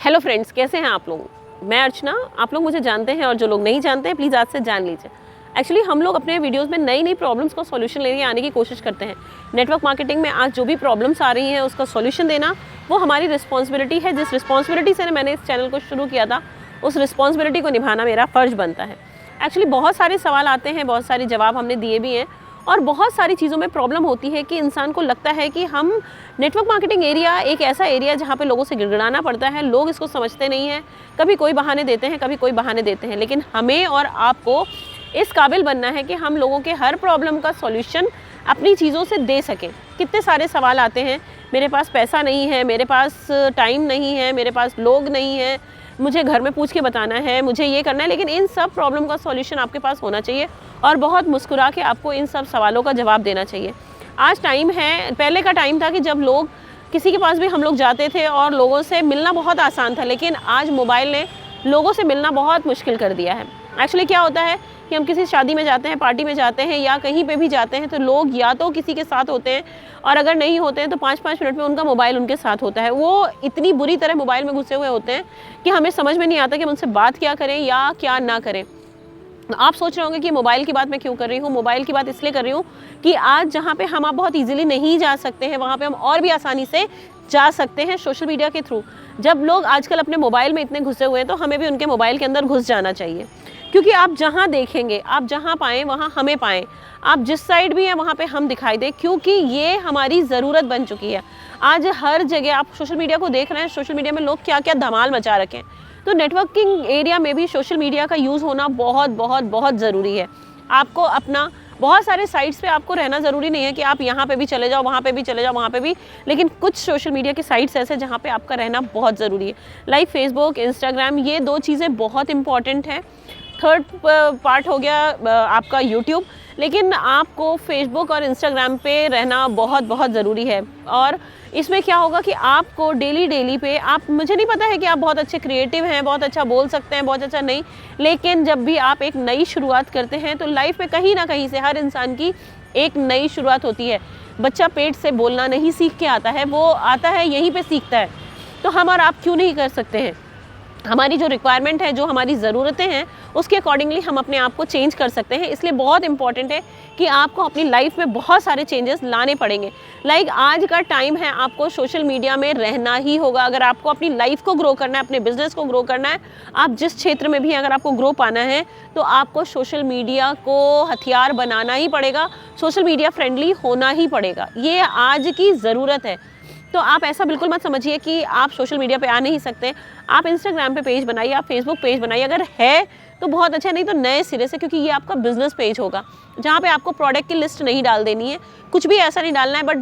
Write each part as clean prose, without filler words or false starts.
Hello friends, कैसे हैं आप लोग। मैं अर्चना, आप लोग मुझे जानते हैं और जो लोग नहीं जानते हैं प्लीज़ आज से जान लीजिए। एक्चुअली हम लोग अपने वीडियोस में नई नई प्रॉब्लम्स का सॉल्यूशन लेने आने की कोशिश करते हैं। नेटवर्क मार्केटिंग में आज जो भी प्रॉब्लम्स आ रही हैं उसका सॉल्यूशन देना वो हमारी रिस्पॉन्सिबिलिटी है। जिस रिस्पॉन्सिबिलिटी से मैंने इस चैनल को शुरू किया था उस रिस्पॉन्सिबिलिटी को निभाना मेरा फ़र्ज़ बनता है। एक्चुअली बहुत सारे सवाल आते हैं, बहुत सारे जवाब हमने दिए भी हैं और बहुत सारी चीज़ों में प्रॉब्लम होती है कि इंसान को लगता है कि हम नेटवर्क मार्केटिंग एरिया एक ऐसा एरिया जहाँ पे लोगों से गिड़गिड़ाना पड़ता है। लोग इसको समझते नहीं हैं, कभी कोई बहाने देते हैं, कभी कोई बहाने देते हैं। लेकिन हमें और आपको इस काबिल बनना है कि हम लोगों के हर प्रॉब्लम का सॉल्यूशन अपनी चीज़ों से दे सकें। कितने सारे सवाल आते हैं, मेरे पास पैसा नहीं है, मेरे पास टाइम नहीं है, मेरे पास लोग नहीं है, मुझे घर में पूछ के बताना है, मुझे ये करना है। लेकिन इन सब प्रॉब्लम का सॉल्यूशन आपके पास होना चाहिए और बहुत मुस्कुरा के आपको इन सब सवालों का जवाब देना चाहिए। आज टाइम है, पहले का टाइम था कि जब लोग किसी के पास भी हम लोग जाते थे और लोगों से मिलना बहुत आसान था। लेकिन आज मोबाइल ने लोगों से मिलना बहुत मुश्किल कर दिया है। एक्चुअली क्या होता है कि हम किसी शादी में जाते हैं, पार्टी में जाते हैं या कहीं पे भी जाते हैं तो लोग या तो किसी के साथ होते हैं और अगर नहीं होते हैं तो 5-5 मिनट में उनका मोबाइल उनके साथ होता है। वो इतनी बुरी तरह मोबाइल में घुसे हुए होते हैं कि हमें समझ में नहीं आता कि हम उनसे बात क्या करें या क्या ना करें। आप सोच रहे होंगे कि मोबाइल की बात मैं क्यों कर रही हूँ। मोबाइल की बात इसलिए कर रही हूँ कि आज जहाँ पे हम आप बहुत इजीली नहीं जा सकते हैं वहाँ पे हम और भी आसानी से जा सकते हैं सोशल मीडिया के थ्रू। जब लोग आजकल अपने मोबाइल में इतने घुसे हुए हैं तो हमें भी उनके मोबाइल के अंदर घुस जाना चाहिए, क्योंकि आप जहाँ देखेंगे, आप जहाँ पाएँ वहाँ हमें पाएँ, आप जिस साइड भी हैं वहाँ पे हम दिखाई दें, क्योंकि ये हमारी ज़रूरत बन चुकी है। आज हर जगह आप सोशल मीडिया को देख रहे हैं, सोशल मीडिया में लोग क्या क्या धमाल मचा रखे हैं। तो नेटवर्किंग एरिया में भी सोशल मीडिया का यूज़ होना बहुत बहुत बहुत ज़रूरी है। आपको अपना बहुत सारे साइट्स पे आपको रहना ज़रूरी नहीं है कि आप यहाँ पे भी चले जाओ, वहाँ पे भी चले जाओ, वहाँ पे भी। लेकिन कुछ सोशल मीडिया की साइट्स ऐसे जहाँ पे आपका रहना बहुत ज़रूरी है, लाइक फेसबुक, इंस्टाग्राम। ये दो चीज़ें बहुत इंपॉर्टेंट हैं। थर्ड पार्ट हो गया आपका यूट्यूब। लेकिन आपको फेसबुक और इंस्टाग्राम पे रहना बहुत बहुत ज़रूरी है। और इसमें क्या होगा कि आपको डेली पे आप, मुझे नहीं पता है कि आप बहुत अच्छे क्रिएटिव हैं, बहुत अच्छा बोल सकते हैं, बहुत अच्छा नहीं, लेकिन जब भी आप एक नई शुरुआत करते हैं तो लाइफ में कहीं ना कहीं से हर इंसान की एक नई शुरुआत होती है। बच्चा पेट से बोलना नहीं सीख के आता है, वो आता है यहीं पे सीखता है। तो हम और आप क्यों नहीं कर सकते हैं। हमारी जो रिक्वायरमेंट है, जो हमारी ज़रूरतें हैं, उसके अकॉर्डिंगली हम अपने आप को चेंज कर सकते हैं। इसलिए बहुत इंपॉर्टेंट है कि आपको अपनी लाइफ में बहुत सारे चेंजेस लाने पड़ेंगे। लाइक आज का टाइम है, आपको सोशल मीडिया में रहना ही होगा। अगर आपको अपनी लाइफ को ग्रो करना है, अपने बिजनेस को ग्रो करना है, आप जिस क्षेत्र में भी अगर आपको ग्रो पाना है तो आपको सोशल मीडिया को हथियार बनाना ही पड़ेगा, सोशल मीडिया फ्रेंडली होना ही पड़ेगा। ये आज की ज़रूरत है। तो आप ऐसा बिल्कुल मत समझिए कि आप सोशल मीडिया पे आ नहीं सकते। आप इंस्टाग्राम पे पेज बनाइए, आप फेसबुक पेज बनाइए, अगर है तो बहुत अच्छा, नहीं तो नए सिरे से, क्योंकि ये आपका बिजनेस पेज होगा जहाँ पे आपको प्रोडक्ट की लिस्ट नहीं डाल देनी है, कुछ भी ऐसा नहीं डालना है, बट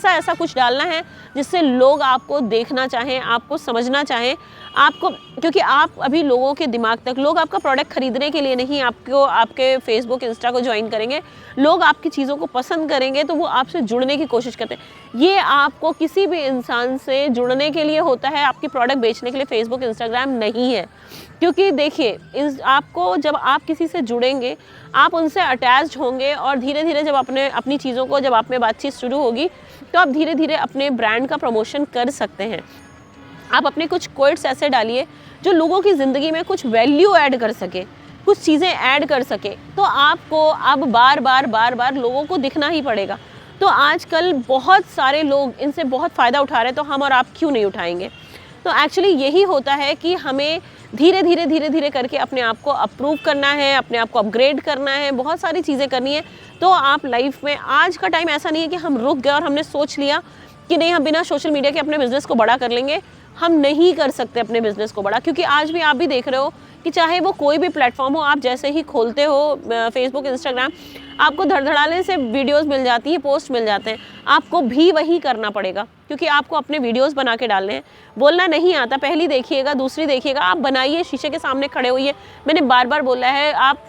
ऐसा कुछ डालना है जिससे लोग आपको देखना चाहें, आपको समझना चाहें, आपको, क्योंकि आप अभी लोगों के दिमाग तक, लोग आपका प्रोडक्ट खरीदने के लिए नहीं आपको आपके फेसबुक इंस्टा को ज्वाइन करेंगे। लोग आपकी चीज़ों को पसंद करेंगे तो वो आपसे जुड़ने की कोशिश करते हैं। ये आपको किसी भी इंसान से जुड़ने के लिए होता है, आपकी प्रोडक्ट बेचने के लिए फेसबुक इंस्टाग्राम नहीं है। क्योंकि देखिए, आपको जब आप किसी से जुड़ेंगे, आप उनसे अटैच्ड होंगे और धीरे धीरे जब अपनी चीज़ों को, जब आप में बातचीत शुरू होगी तो आप धीरे धीरे अपने ब्रांड का प्रमोशन कर सकते हैं। आप अपने कुछ कोट्स ऐसे डालिए जो लोगों की ज़िंदगी में कुछ वैल्यू ऐड कर सके, कुछ चीज़ें ऐड कर सके, तो आपको अब बार बार लोगों को दिखना ही पड़ेगा। तो आजकल बहुत सारे लोग इनसे बहुत फ़ायदा उठा रहे हैं, तो हम और आप क्यों नहीं उठाएंगे। तो एक्चुअली यही होता है कि हमें धीरे धीरे करके अपने आप को अप्रूव करना है, अपने आप को अपग्रेड करना है, बहुत सारी चीज़ें करनी है। तो आप लाइफ में, आज का टाइम ऐसा नहीं है कि हम रुक गए और हमने सोच लिया कि नहीं, हम बिना सोशल मीडिया के अपने बिज़नेस को बड़ा कर लेंगे। हम नहीं कर सकते अपने बिज़नेस को बड़ा, क्योंकि आज भी आप भी देख रहे हो कि चाहे वो कोई भी प्लेटफॉर्म हो, आप जैसे ही खोलते हो फेसबुक, इंस्टाग्राम, आपको धड़धड़ाने से वीडियोस मिल जाती हैं, पोस्ट मिल जाते हैं। आपको भी वही करना पड़ेगा, क्योंकि आपको अपने वीडियोस बना के डालने हैं। बोलना नहीं आता, पहली देखिएगा, दूसरी देखिएगा, आप बनाइए, शीशे के सामने खड़े होइए। मैंने बार बार बोला है, आप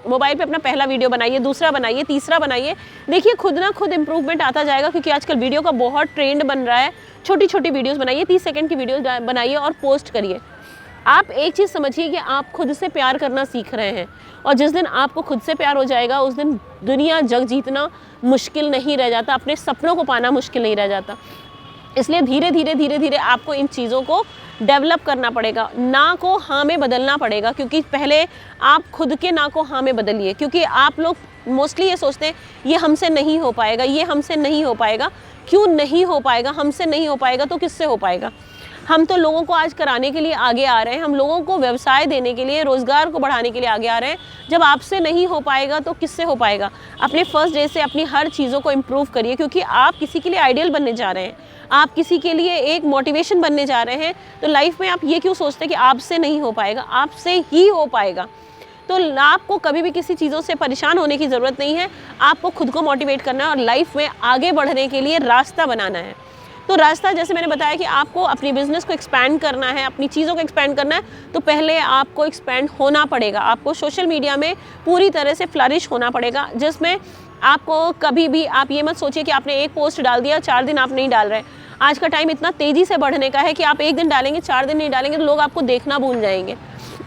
मोबाइल पे अपना पहला वीडियो बनाइए, दूसरा बनाइए, तीसरा बनाइए, देखिए खुद ना खुद इंप्रूवमेंट आता जाएगा। क्योंकि आजकल वीडियो का बहुत ट्रेंड बन रहा है। छोटी छोटी वीडियोज़ बनाइए, 30 सेकेंड की वीडियोज़ बनाइए और पोस्ट करिए। आप एक चीज़ समझिए कि आप खुद से प्यार करना सीख रहे हैं, और जिस दिन आपको खुद से प्यार हो जाएगा उस दिन दुनिया जग जीतना मुश्किल नहीं रह जाता, अपने सपनों को पाना मुश्किल नहीं रह जाता। इसलिए धीरे धीरे आपको इन चीज़ों को डेवलप करना पड़ेगा, ना को हाँ में बदलना पड़ेगा। क्योंकि पहले आप खुद के ना को हाँ में बदलिए, क्योंकि आप लोग मोस्टली ये सोचते हैं ये हमसे नहीं हो पाएगा, ये हमसे नहीं हो पाएगा। क्यों नहीं हो पाएगा? हमसे नहीं हो पाएगा तो किससे हो पाएगा? हम तो लोगों को आज कराने के लिए आगे आ रहे हैं, हम लोगों को व्यवसाय देने के लिए, रोज़गार को बढ़ाने के लिए आगे आ रहे हैं। जब आपसे नहीं हो पाएगा तो किससे हो पाएगा? अपने फर्स्ट डे से अपनी हर चीज़ों को इम्प्रूव करिए, क्योंकि आप किसी के लिए आइडियल बनने जा रहे हैं, आप किसी के लिए एक मोटिवेशन बनने जा रहे हैं। तो लाइफ में आप ये क्यों सोचते हैं कि आपसे नहीं हो पाएगा? आपसे ही हो पाएगा। तो आपको कभी भी किसी चीज़ों से परेशान होने की ज़रूरत नहीं है। आपको खुद को मोटिवेट करना है और लाइफ में आगे बढ़ने के लिए रास्ता बनाना है। तो रास्ता, जैसे मैंने बताया कि आपको अपनी बिज़नेस को एक्सपैंड करना है, अपनी चीज़ों को एक्सपैंड करना है, तो पहले आपको एक्सपैंड होना पड़ेगा। आपको सोशल मीडिया में पूरी तरह से फ्लरिश होना पड़ेगा, जिसमें आपको कभी भी आप ये मत सोचिए कि आपने एक पोस्ट डाल दिया, 4 दिन आप नहीं डाल रहे। आज का टाइम इतना तेज़ी से बढ़ने का है कि आप एक दिन डालेंगे, 4 दिन नहीं डालेंगे तो लोग आपको देखना भूल जाएंगे।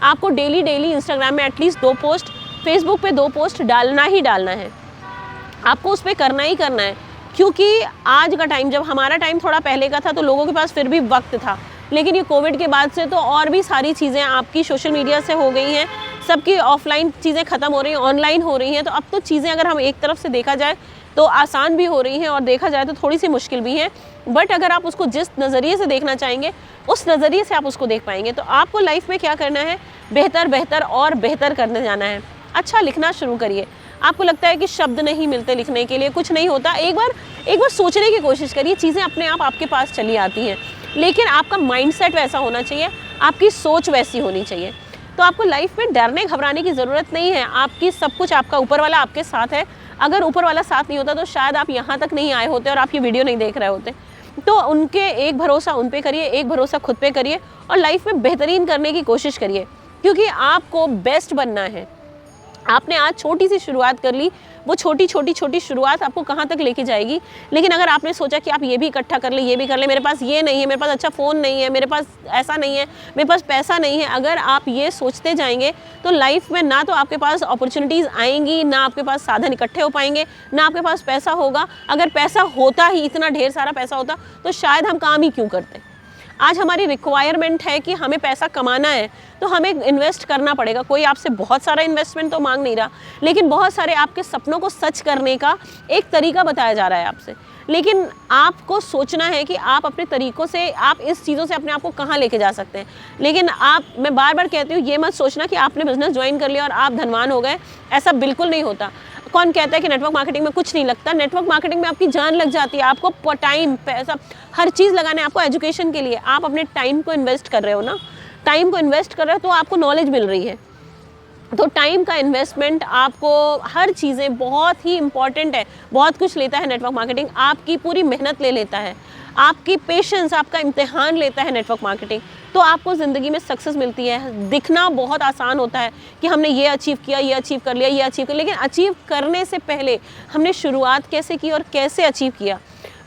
आपको डेली इंस्टाग्राम में एटलीस्ट 2 पोस्ट, फेसबुक पे 2 पोस्ट डालना ही डालना है। आपको उस पर करना ही करना है, क्योंकि आज का टाइम, जब हमारा टाइम थोड़ा पहले का था तो लोगों के पास फिर भी वक्त था, लेकिन ये कोविड के बाद से तो और भी सारी चीज़ें आपकी सोशल मीडिया से हो गई हैं। सबकी ऑफलाइन चीज़ें ख़त्म हो रही हैं, ऑनलाइन हो रही हैं। तो अब तो चीज़ें अगर हम एक तरफ से देखा जाए तो आसान भी हो रही हैं और देखा जाए तो थोड़ी सी मुश्किल भी है। बट अगर आप उसको जिस नज़रिए से देखना चाहेंगे उस नज़रिए से आप उसको देख पाएंगे। तो आपको लाइफ में क्या करना है? बेहतर और बेहतर करने जाना है। अच्छा लिखना शुरू करिए। आपको लगता है कि शब्द नहीं मिलते लिखने के लिए, कुछ नहीं होता, एक बार सोचने की कोशिश करिए। चीज़ें अपने आप आपके पास चली आती हैं, लेकिन आपका माइंडसेट वैसा होना चाहिए, आपकी सोच वैसी होनी चाहिए। तो आपको लाइफ में डरने घबराने की ज़रूरत नहीं है। आपकी सब कुछ, आपका ऊपर वाला आपके साथ है। अगर ऊपर वाला साथ नहीं होता तो शायद आप यहाँ तक नहीं आए होते और आप ये वीडियो नहीं देख रहे होते। तो उनके एक भरोसा उन पे करिए, एक भरोसा खुद पे करिए और लाइफ में बेहतरीन करने की कोशिश करिए, क्योंकि आपको बेस्ट बनना है। आपने आज छोटी सी शुरुआत कर ली, वो छोटी शुरुआत आपको कहाँ तक लेके जाएगी। लेकिन अगर आपने सोचा कि आप ये भी इकट्ठा कर ले, ये भी कर ले, मेरे पास ये नहीं है, मेरे पास अच्छा फ़ोन नहीं है, मेरे पास ऐसा नहीं है, मेरे पास पैसा नहीं है, अगर आप ये सोचते जाएंगे तो लाइफ में ना तो आपके पास अपॉर्चुनिटीज़ आएंगी, ना आपके पास साधन इकट्ठे हो पाएंगे, ना आपके पास पैसा होगा। अगर पैसा होता ही, इतना ढेर सारा पैसा होता तो शायद हम काम ही क्यों करते। आज हमारी रिक्वायरमेंट है कि हमें पैसा कमाना है तो हमें इन्वेस्ट करना पड़ेगा। कोई आपसे बहुत सारा इन्वेस्टमेंट तो मांग नहीं रहा, लेकिन बहुत सारे आपके सपनों को सच करने का एक तरीका बताया जा रहा है आपसे। लेकिन आपको सोचना है कि आप अपने तरीक़ों से, आप इस चीज़ों से अपने आप को कहाँ लेके जा सकते हैं। लेकिन मैं बार बार कहती हूँ, ये मत सोचना कि आपने बिज़नेस ज्वाइन कर लिया और आप धनवान हो गए। ऐसा बिल्कुल नहीं होता। कौन कहता है कि नेटवर्क मार्केटिंग में कुछ नहीं लगता? नेटवर्क मार्केटिंग में आपकी जान लग जाती है। आपको टाइम, पैसा, हर चीज़ लगाना है। आपको एजुकेशन के लिए आप अपने टाइम को इन्वेस्ट कर रहे हो ना, टाइम को इन्वेस्ट कर रहे हो तो आपको नॉलेज मिल रही है। तो टाइम का इन्वेस्टमेंट, आपको हर चीज़ें बहुत ही इंपॉर्टेंट है। बहुत कुछ लेता है नेटवर्क मार्केटिंग, आपकी पूरी मेहनत ले लेता है, आपकी पेशेंस, आपका इम्तिहान लेता है नेटवर्क मार्केटिंग। तो आपको ज़िंदगी में सक्सेस मिलती है। दिखना बहुत आसान होता है कि हमने ये अचीव किया, ये अचीव कर लिया, ये अचीव कर, लेकिन अचीव करने से पहले हमने शुरुआत कैसे की और कैसे अचीव किया,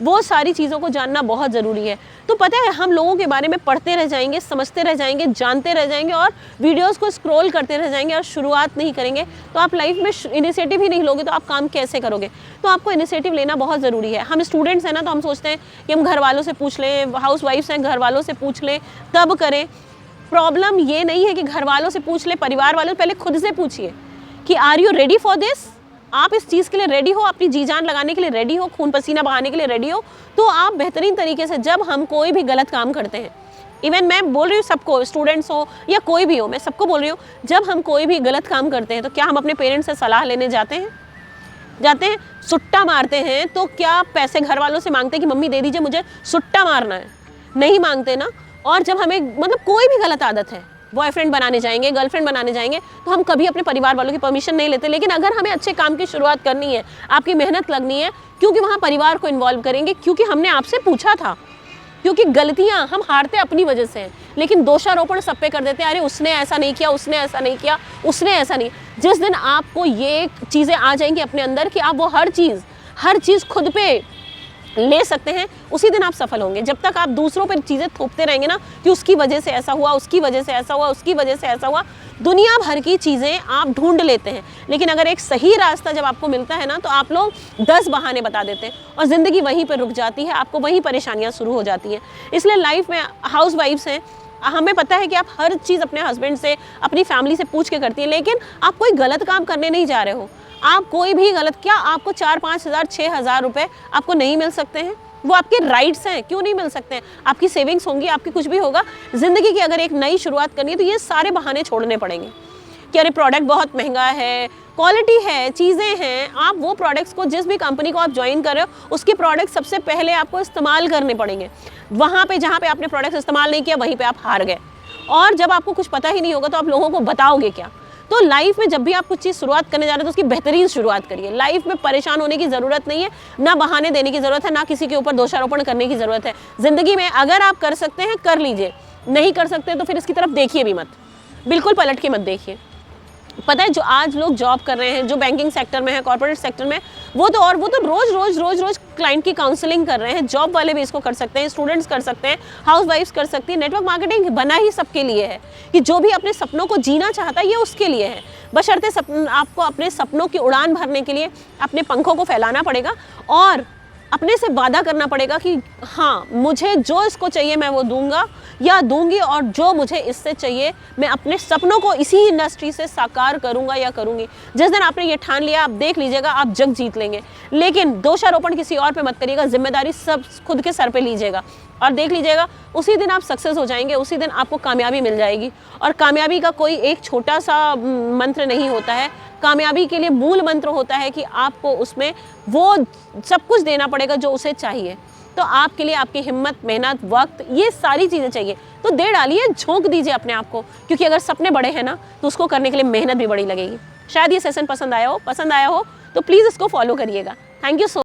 वो सारी चीज़ों को जानना बहुत ज़रूरी है। तो पता है, हम लोगों के बारे में पढ़ते रह जाएंगे, समझते रह जाएंगे, जानते रह जाएंगे और वीडियोस को स्क्रॉल करते रह जाएंगे और शुरुआत नहीं करेंगे। तो आप लाइफ में इनिशिएटिव ही नहीं लोगे तो आप काम कैसे करोगे? तो आपको इनिशिएटिव लेना बहुत ज़रूरी है। हम स्टूडेंट्स हैं ना, तो हम सोचते हैं कि हम घर वालों से पूछ लें, हाउस वाइफ्स हैं, घर वालों से पूछ लें तब करें। प्रॉब्लम ये नहीं है कि घर वालों से पूछ लें, परिवार वालों, पहले खुद से पूछिए कि are you ready for this? आप इस चीज़ के लिए रेडी हो? अपनी जी जान लगाने के लिए रेडी हो? खून पसीना बहाने के लिए रेडी हो? तो आप बेहतरीन तरीके से, जब हम कोई भी गलत काम करते हैं, इवन मैं बोल रही हूँ सबको, स्टूडेंट्स हो या कोई भी हो, मैं सबको बोल रही हूँ, जब हम कोई भी गलत काम करते हैं तो क्या हम अपने पेरेंट्स से सलाह लेने जाते हैं? सुट्टा मारते हैं तो क्या पैसे घर वालों से मांगते हैं कि मम्मी दे दीजिए, मुझे सुट्टा मारना है? नहीं मांगते ना। और जब हमें, मतलब कोई भी गलत आदत है, बॉयफ्रेंड बनाने जाएंगे, गर्लफ्रेंड बनाने जाएंगे, तो हम कभी अपने परिवार वालों की परमिशन नहीं लेते। लेकिन अगर हमें अच्छे काम की शुरुआत करनी है, आपकी मेहनत लगनी है, क्योंकि वहाँ परिवार को इन्वॉल्व करेंगे, क्योंकि हमने आपसे पूछा था। क्योंकि गलतियाँ हम हारते अपनी वजह से हैं, लेकिन दोषारोपण सब पे कर देते हैं। अरे उसने ऐसा नहीं किया, उसने ऐसा नहीं किया, उसने ऐसा नहीं। जिस दिन आपको ये चीज़ें आ जाएंगी अपने अंदर कि आप वो हर चीज़ खुद पे ले सकते हैं, उसी दिन आप सफल होंगे। जब तक आप दूसरों पर चीज़ें थोपते रहेंगे ना कि उसकी वजह से ऐसा हुआ, उसकी वजह से ऐसा हुआ, उसकी वजह से ऐसा हुआ, दुनिया भर की चीज़ें आप ढूंढ लेते हैं। लेकिन अगर एक सही रास्ता जब आपको मिलता है ना, तो आप लोग 10 बहाने बता देते हैं और ज़िंदगी वहीं पर रुक जाती है, आपको वहीं परेशानियाँ शुरू हो जाती हैं। इसलिए लाइफ में हाउस वाइफ्स हैं, हमें पता है कि आप हर चीज़ अपने हस्बैंड से, अपनी फैमिली से पूछ के करती हैं, लेकिन आप कोई गलत काम करने नहीं जा रहे हो। आप कोई भी गलत, क्या आपको 4-5 हज़ार 6 हज़ार रुपये आपको नहीं मिल सकते हैं? वो आपके राइट्स हैं, क्यों नहीं मिल सकते हैं? आपकी सेविंग्स होंगी, आपकी कुछ भी होगा। ज़िंदगी की अगर एक नई शुरुआत करनी है तो ये सारे बहाने छोड़ने पड़ेंगे कि अरे प्रोडक्ट बहुत महंगा है, क्वालिटी है, चीज़ें हैं। आप वो प्रोडक्ट्स को, जिस भी कंपनी को आप ज्वाइन कर रहे हो, उसके प्रोडक्ट सबसे पहले आपको इस्तेमाल करने पड़ेंगे। वहाँ पे जहाँ पे आपने प्रोडक्ट्स इस्तेमाल नहीं किया, वहीं पे आप हार गए। और जब आपको कुछ पता ही नहीं होगा तो आप लोगों को बताओगे क्या? तो लाइफ में जब भी आप कुछ चीज़ शुरुआत करने जा रहे हो तो उसकी बेहतरीन शुरुआत करिए। लाइफ में परेशान होने की ज़रूरत नहीं है, ना बहाने देने की ज़रूरत है, ना किसी के ऊपर दोषारोपण करने की ज़रूरत है। ज़िंदगी में अगर आप कर सकते हैं कर लीजिए, नहीं कर सकते तो फिर इसकी तरफ देखिए भी मत, बिल्कुल पलट के मत देखिए। पता है जो आज लोग जॉब कर रहे हैं, जो बैंकिंग सेक्टर में है, कॉर्पोरेट सेक्टर में, वो तो रोज क्लाइंट की काउंसलिंग कर रहे हैं। जॉब वाले भी इसको कर सकते हैं, स्टूडेंट्स कर सकते हैं, हाउस वाइफ्स कर सकती हैं। नेटवर्क मार्केटिंग बना ही सबके लिए है कि जो भी अपने सपनों को जीना चाहता है ये उसके लिए है। बशर्ते आपको अपने सपनों की उड़ान भरने के लिए अपने पंखों को फैलाना पड़ेगा और अपने से वादा करना पड़ेगा कि हाँ, मुझे जो इसको चाहिए मैं वो दूंगा या दूंगी, और जो मुझे इससे चाहिए मैं अपने सपनों को इसी इंडस्ट्री से साकार करूंगा या करूंगी। जिस दिन आपने ये ठान लिया, आप देख लीजिएगा आप जग जीत लेंगे। लेकिन दोषारोपण किसी और पे मत करिएगा, जिम्मेदारी सब खुद के सर पे लीजिएगा और देख लीजिएगा उसी दिन आप सक्सेस हो जाएंगे, उसी दिन आपको कामयाबी मिल जाएगी। और कामयाबी का कोई एक छोटा सा मंत्र नहीं होता है। कामयाबी के लिए मूल मंत्र होता है कि आपको उसमें वो सब कुछ देना पड़ेगा जो उसे चाहिए। तो आपके लिए आपकी हिम्मत, मेहनत, वक्त, ये सारी चीज़ें चाहिए। तो दे डालिए, झोंक दीजिए अपने आप को, क्योंकि अगर सपने बड़े हैं ना तो उसको करने के लिए मेहनत भी बड़ी लगेगी। शायद ये सेशन पसंद आया हो तो प्लीज़ इसको फॉलो करिएगा। Thank you so